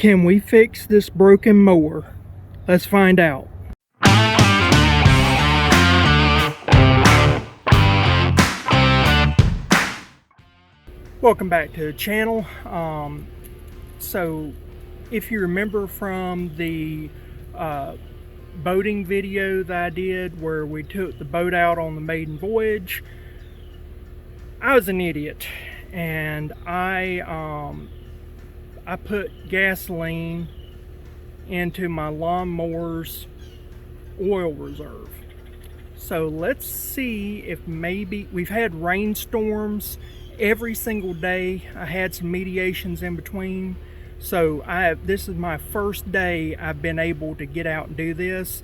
Can we fix this broken mower? Let's find out. Welcome back to the channel. So if you remember from the boating video that I did where we took the boat out on the maiden voyage, I was an idiot and I put gasoline into my lawnmower's oil reserve. So let's see if maybe we've had rainstorms every single day. I had some mediations in between. So this is my first day I've been able to get out and do this,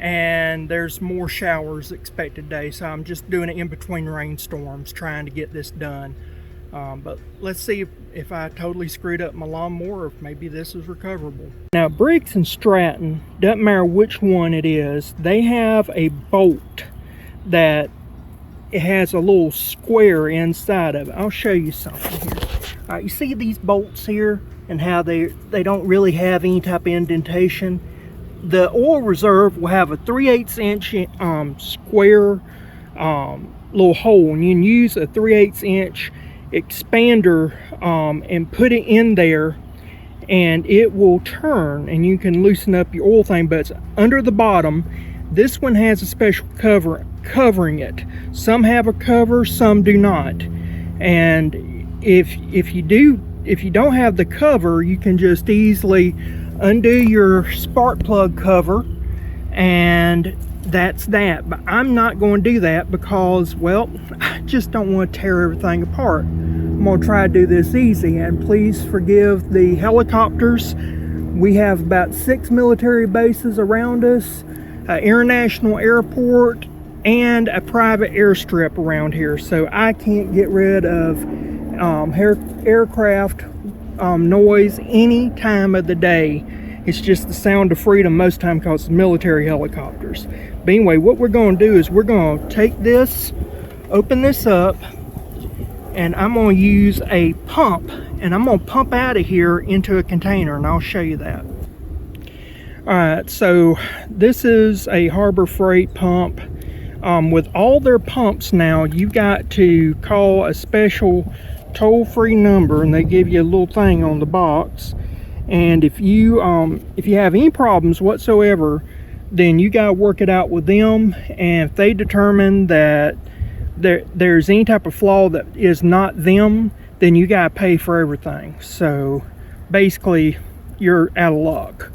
and there's more showers expected today, so I'm just doing it in between rainstorms trying to get this done. But let's see if I totally screwed up my lawnmower or if maybe this is recoverable. Now Briggs and Stratton, doesn't matter which one it is, they have a bolt that it has a little square inside of it. I'll show you something here. All right, you see these bolts here and how they don't really have any type of indentation. The oil reserve will have a 3/8 inch square little hole, and you can use a 3/8 inch expander and put it in there, and it will turn and you can loosen up your oil thing, but it's under the bottom. This one has a special cover covering it. Some have a cover, some do not. And if you don't have the cover, you can just easily undo your spark plug cover, and that's that. But I'm not going to do that because, well, I just don't want to tear everything apart. I'm going to try to do this easy, and please forgive the helicopters. We have about 6 military bases around us, an international airport, and a private airstrip around here, so I can't get rid of aircraft noise any time of the day. It's just the sound of freedom most time because it's military helicopters. But anyway, what we're going to do is we're going to take this, open this up, and I'm going to use a pump, and I'm going to pump out of here into a container, and I'll show you that. Alright, so this is a Harbor Freight pump. With all their pumps now, you've got to call a special toll-free number, and they give you a little thing on the box. And if you have any problems whatsoever, then you got to work it out with them. And if they determine that there's any type of flaw that is not them, then you got to pay for everything. So basically, you're out of luck.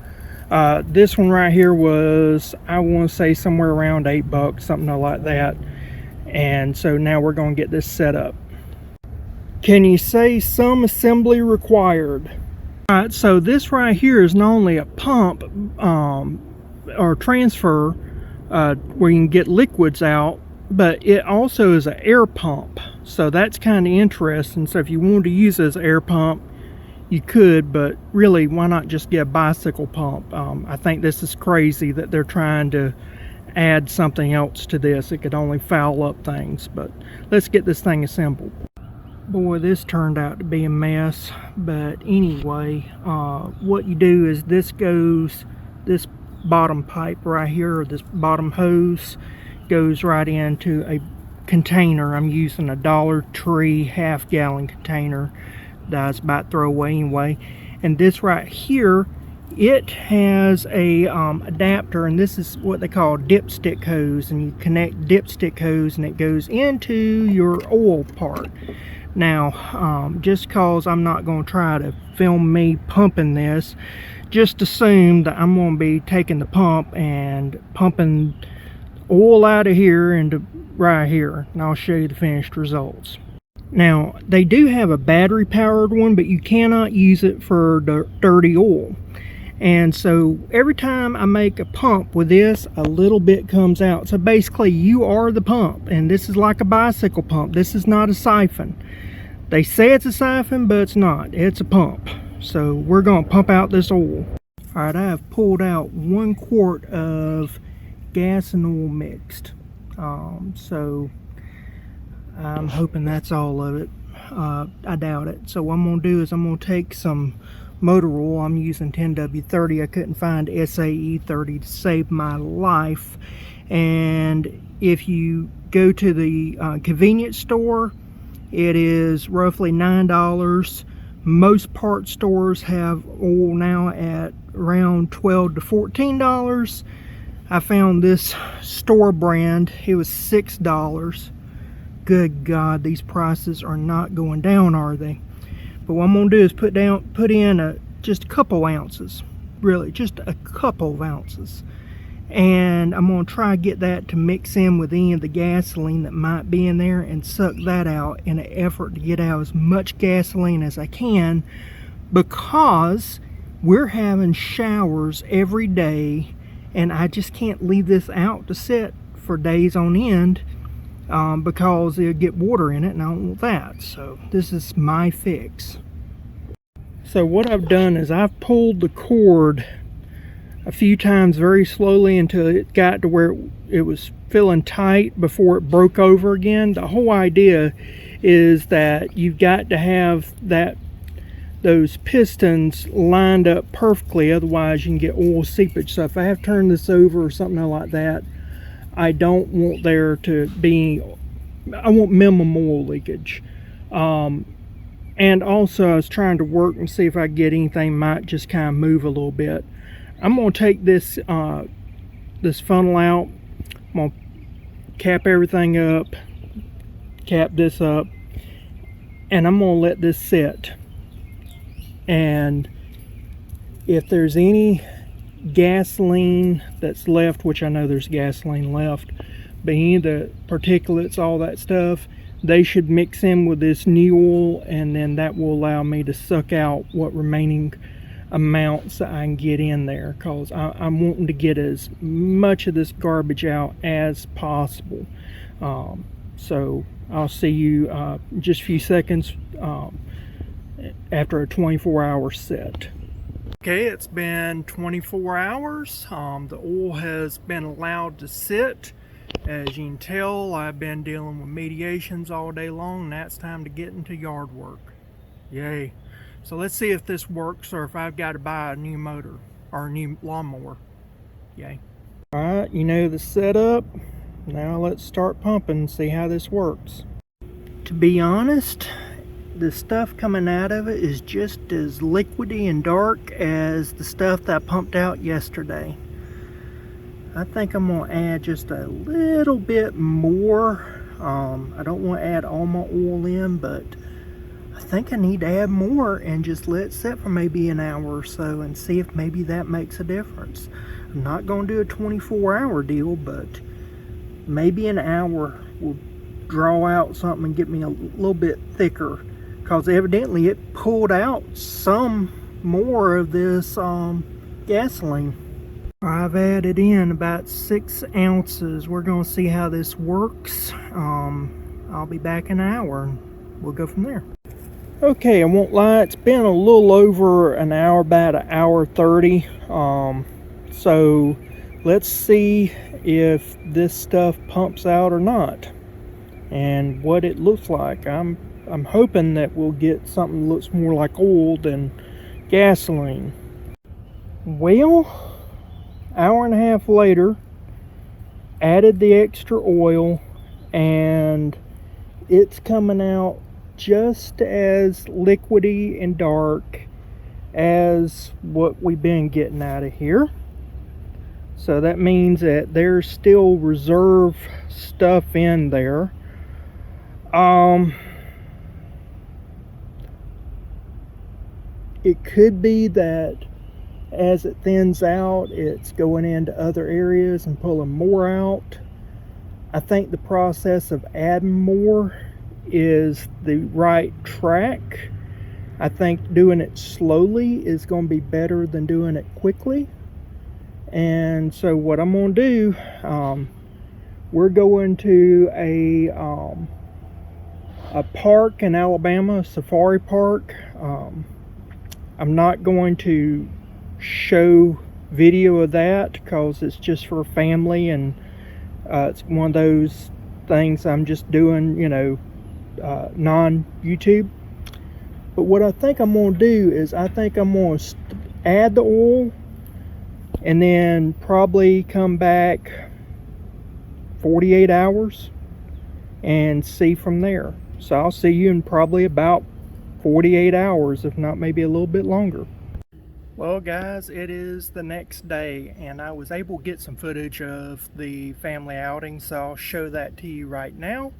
This one right here was, I want to say, somewhere around $8, something like that. And so now we're going to get this set up. Can you say some assembly required? Alright, so this right here is not only a pump or transfer where you can get liquids out, but it also is an air pump. So that's kind of interesting. So if you wanted to use it as an air pump, you could, but really, why not just get a bicycle pump? I think this is crazy that they're trying to add something else to this. It could only foul up things, but let's get this thing assembled. Boy, this turned out to be a mess, but anyway, what you do is this bottom pipe right here, or this bottom hose, goes right into a container. I'm using a Dollar Tree half-gallon container that I was about to throw away anyway. And this right here, it has a adapter, and this is what they call dipstick hose, and you connect dipstick hose and it goes into your oil part. Now just cause I'm not going to try to film me pumping this, just assume that I'm going to be taking the pump and pumping oil out of here into right here, and I'll show you the finished results. Now they do have a battery powered one, but you cannot use it for dirty oil. And so every time I make a pump with this, a little bit comes out. So basically you are the pump, and this is like a bicycle pump. This is not a siphon. They say it's a siphon, but it's not. It's a pump. So we're going to pump out this oil. Alright, I have pulled out 1 quart of gas and oil mixed. So I'm hoping that's all of it. I doubt it. So what I'm going to do is I'm going to take some motor oil. I'm using 10W30. I couldn't find SAE30 to save my life. And if you go to the convenience store, it is roughly $9. Most part stores have oil now at around $12 to $14. I found this store brand, it was $6. Good God, these prices are not going down, are they? But what I'm gonna do is put in just a couple ounces, really, just a couple of ounces. And I'm gonna try to get that to mix in with any of the gasoline that might be in there and suck that out in an effort to get out as much gasoline as I can, because we're having showers every day and I just can't leave this out to sit for days on end because it'll get water in it, and I don't want that. So this is my fix. So what I've done is I've pulled the cord a few times very slowly until it got to where it was feeling tight before it broke over again. The whole idea is that you've got to have those pistons lined up perfectly, otherwise you can get oil seepage. So if I have turned this over or something like that, I don't want there to be, I want minimum oil leakage. And also I was trying to work and see if I could get anything might just kind of move a little bit. I'm going to take this this funnel out. I'm going to cap everything up, cap this up, and I'm going to let this sit. And if there's any gasoline that's left, which I know there's gasoline left, but any of the particulates, all that stuff, they should mix in with this new oil, and then that will allow me to suck out what remaining amounts that I can get in there, because I'm wanting to get as much of this garbage out as possible. So I'll see you in just a few seconds after a 24-hour set. Okay, it's been 24 hours. The oil has been allowed to sit. As you can tell, I've been dealing with mediations all day long, and now it's time to get into yard work. Yay. So let's see if this works, or if I've got to buy a new motor or a new lawnmower. Yay. Alright, you know the setup. Now let's start pumping and see how this works. To be honest, the stuff coming out of it is just as liquidy and dark as the stuff that I pumped out yesterday. I think I'm going to add just a little bit more. I don't want to add all my oil in, but I think I need to add more and just let it sit for maybe an hour or so and see if maybe that makes a difference. I'm not going to do a 24-hour deal, but maybe an hour will draw out something and get me a little bit thicker, because evidently it pulled out some more of this gasoline. I've added in about 6 ounces. We're going to see how this works. I'll be back in an hour and we'll go from there. Okay, I won't lie, it's been a little over an hour, about an hour 30. So let's see if this stuff pumps out or not and what it looks like. I'm hoping that we'll get something that looks more like oil than gasoline. Well, hour and a half later, added the extra oil, and it's coming out just as liquidy and dark as what we've been getting out of here. So that means that there's still reserve stuff in there. It could be that as it thins out, it's going into other areas and pulling more out. I think the process of adding more is the right track. I think doing it slowly is going to be better than doing it quickly. And so what I'm going to do, we're going to a park in Alabama, a safari park. I'm not going to show video of that because it's just for family, and it's one of those things I'm just doing, you know, non-YouTube. But what I think I'm going to do is I think I'm going to add the oil and then probably come back 48 hours and see from there. So I'll see you in probably about 48 hours, if not maybe a little bit longer. Well guys, it is the next day and I was able to get some footage of the family outing, so I'll show that to you right now.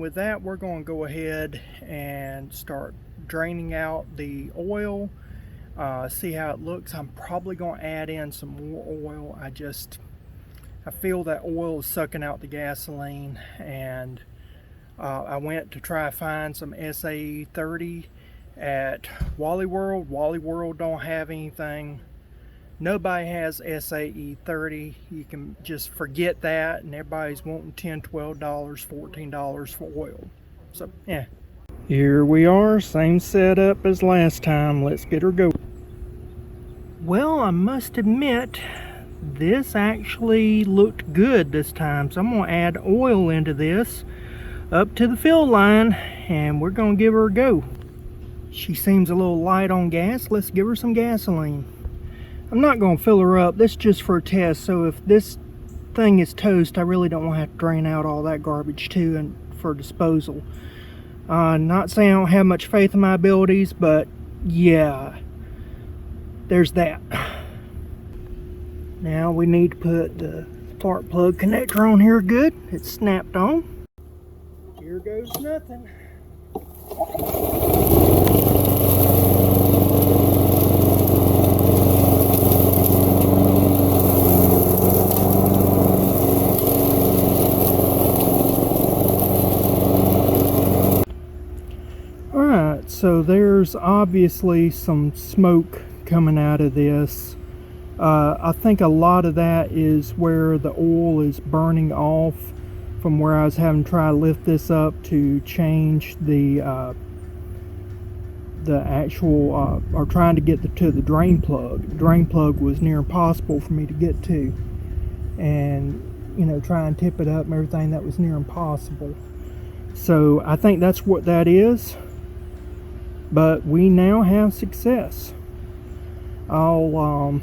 with that, we're going to go ahead and start draining out the oil, see how it looks. I'm probably going to add in some more oil. I feel that oil is sucking out the gasoline, and I went to try to find some SAE 30 at Wally World. Wally World don't have anything. Nobody has SAE 30. You can just forget that, and everybody's wanting $10, $12, $14 for oil. So yeah, here we are, same setup as last time. Let's get her going. Well, I must admit, this actually looked good this time, so I'm going to add oil into this up to the fill line, and we're going to give her a go. She seems a little light on gas. Let's give her some gasoline. I'm not going to fill her up. This is just for a test, so if this thing is toast, I really don't want to have to drain out all that garbage too and for disposal. Not saying I don't have much faith in my abilities, but yeah, there's that. Now we need to put the spark plug connector on here good. It's snapped on. Here goes nothing. Alright, so there's obviously some smoke coming out of this. I think a lot of that is where the oil is burning off from where I was having to try to lift this up to change the actual, or trying to get to the drain plug. The drain plug was near impossible for me to get to, and you know, try and tip it up and everything, that was near impossible. So I think that's what that is, but we now have success. I'll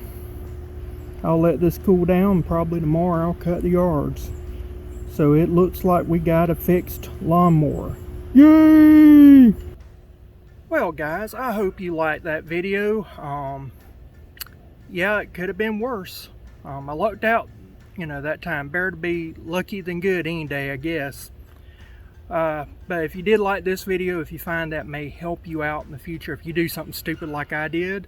let this cool down. Probably tomorrow I'll cut the yards. So it looks like we got a fixed lawnmower. Yay! Well guys, I hope you liked that video. Yeah, it could have been worse. I lucked out, you know, that time. Better to be lucky than good any day, I guess. But if you did like this video, if you find that may help you out in the future, if you do something stupid like I did,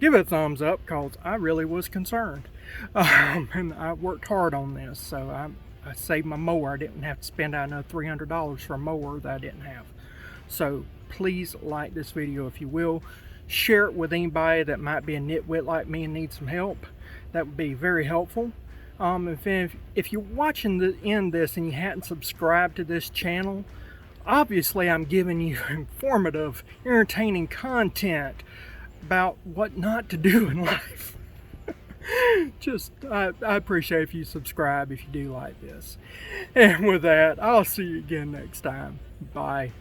give it a thumbs up, because I really was concerned. And I worked hard on this, so I saved my mower. I didn't have to spend out another $300 for a mower that I didn't have. So please like this video if you will. Share it with anybody that might be a nitwit like me and needs some help. That would be very helpful. If you're watching this and you hadn't subscribed to this channel, obviously I'm giving you informative, entertaining content about what not to do in life. I appreciate if you subscribe if you do like this. And with that, I'll see you again next time. Bye.